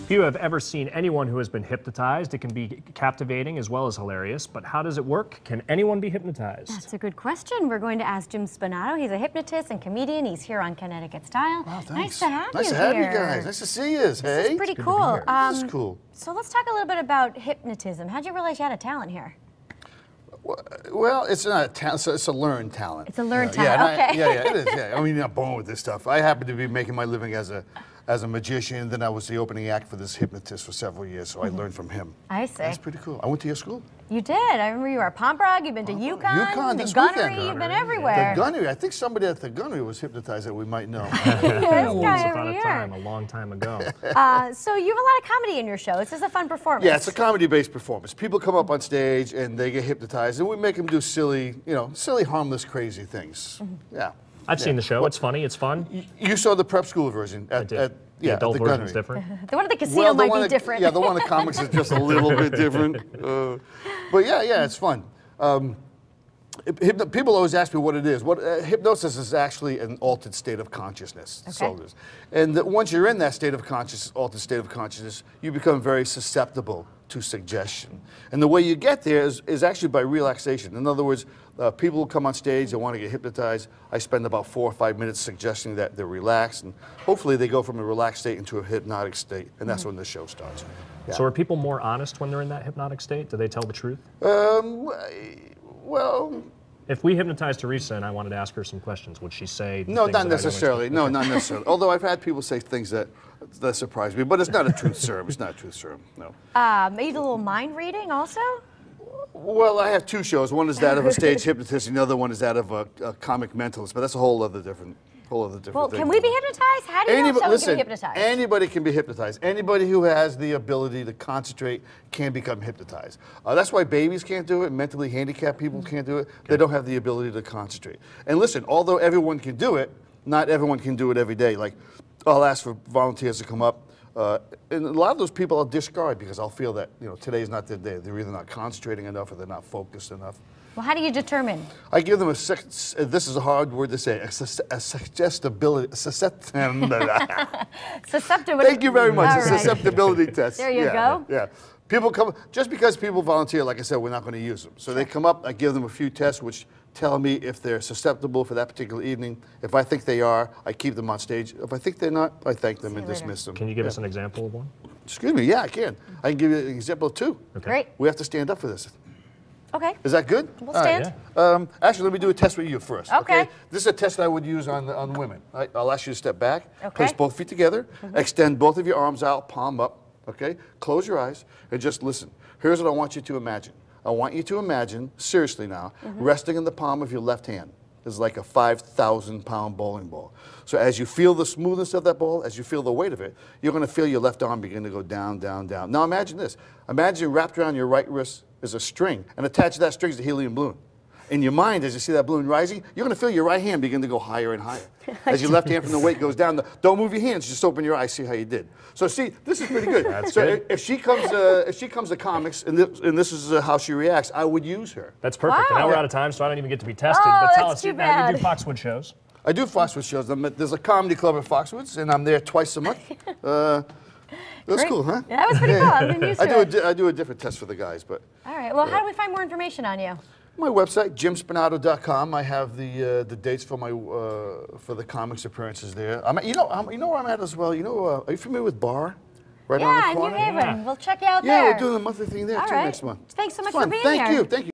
If you have ever seen anyone who has been hypnotized, it can be captivating as well as hilarious, but how does it work? Can anyone be hypnotized? That's a good question. We're going to ask Jim Spinnato. He's a hypnotist and comedian. He's here on Connecticut Style. Wow, thanks. Nice to have you Nice to have you guys. Nice to see you. This is pretty cool. This is cool. So let's talk a little bit about hypnotism. How'd you realize you had a talent here? Well, it's not a talent, it's a learned talent. It's a learned talent, okay. Yeah, it is, yeah. I mean, you're not born with this stuff. I happen to be making my living as a magician, then I was the opening act for this hypnotist for several years, so I learned from him. I see. That's pretty cool. I went to your school. You did. I remember you were at Pomprog, you've been to UConn, the Gunnery, you've been everywhere. The Gunnery, I think somebody at the Gunnery was hypnotized that we might know. Once upon a time, a long time ago. So you have a lot of comedy in your show. This is a fun performance. Yeah, it's a comedy-based performance. People come up on stage and they get hypnotized, and we make them do silly, silly, harmless, crazy things. Yeah. I've seen the show. It's funny. It's fun. You saw the prep school version at the adult the version's Gunnery. different. The one at the casino might be different. Yeah, the one at comics is just a little bit different. But yeah, it's fun. People always ask me what it is. Hypnosis is actually an altered state of consciousness. Okay. So and once you're in that state of consciousness, altered state of consciousness, you become very susceptible to suggestion. And the way you get there is actually by relaxation. In other words, people who come on stage, they want to get hypnotized. I spend about 4 or 5 minutes suggesting that they're relaxed, and hopefully they go from a relaxed state into a hypnotic state, and that's when the show starts. Yeah. So are people more honest when they're in that hypnotic state? Do they tell the truth? Well, if we hypnotized Teresa and I wanted to ask her some questions, would she say no, not necessarily. No, not necessarily. Although I've had people say things that surprise me, but it's not a truth serum. It's not a truth serum, no. Maybe a little mind reading also? Well, I have 2 shows. One is that of a stage hypnotist, and the other one is that of a comic mentalist, but that's a whole other different Well, thing. can we be hypnotized? How do you know if someone can be hypnotized? Anybody can be hypnotized. Anybody who has the ability to concentrate can become hypnotized. That's why babies can't do it, mentally handicapped people can't do it. They don't have the ability to concentrate. And listen, although everyone can do it, not everyone can do it every day. Like, I'll ask for volunteers to come up. And a lot of those people I'll discard because I'll feel that today's not their day. They're either not concentrating enough or they're not focused enough. Well, how do you determine? I give them this is a hard word to say, a suggestibility, susceptibility. Thank you very much, a susceptibility test. There you go. Yeah. People come, just because people volunteer, like I said, we're not going to use them. So they come up, I give them a few tests which tell me if they're susceptible for that particular evening. If I think they are, I keep them on stage. If I think they're not, I thank them and dismiss them. Can you give us an example of one? Excuse me, yeah, I can. I can give you an example of 2. Okay. Great. We have to stand up for this. Okay. Is that good? We'll stand. Actually, let me do a test with you first. Okay. This is a test I would use on women. I'll ask you to step back, okay. place both feet together, extend both of your arms out, palm up, okay? Close your eyes and just listen. Here's what I want you to imagine. I want you to imagine, seriously now, resting in the palm of your left hand is like a 5,000-pound bowling ball. So as you feel the smoothness of that ball, as you feel the weight of it, you're going to feel your left arm begin to go down, down, down. Now imagine this. Imagine wrapped around your right wrist is a string, and attached to that string is a helium balloon. In your mind, as you see that balloon rising, you're going to feel your right hand begin to go higher and higher. As your left hand from the weight goes down, don't move your hands, just open your eyes, see how you did. So see, this is pretty good. Good. If she comes to comics, and this is how she reacts, I would use her. That's perfect. Wow. And now we're out of time, so I don't even get to be tested. Oh, but tell that's us, too now you bad. do Foxwood shows. I do Foxwood shows. There's a comedy club at Foxwoods, and I'm there twice a month. That's cool, huh? Yeah, that was pretty cool. I'm getting used to it. I do a different test for the guys, but. All right. Well, how do we find more information on you? My website, jimspinato.com. I have the dates for my for the comics appearances there. You know where I'm at as well. Are you familiar with Bar? Right on the corner. Yeah, in New Haven. We'll check you out there. Yeah, we're doing a monthly thing there too next month. Thanks so much for being here. Thank you.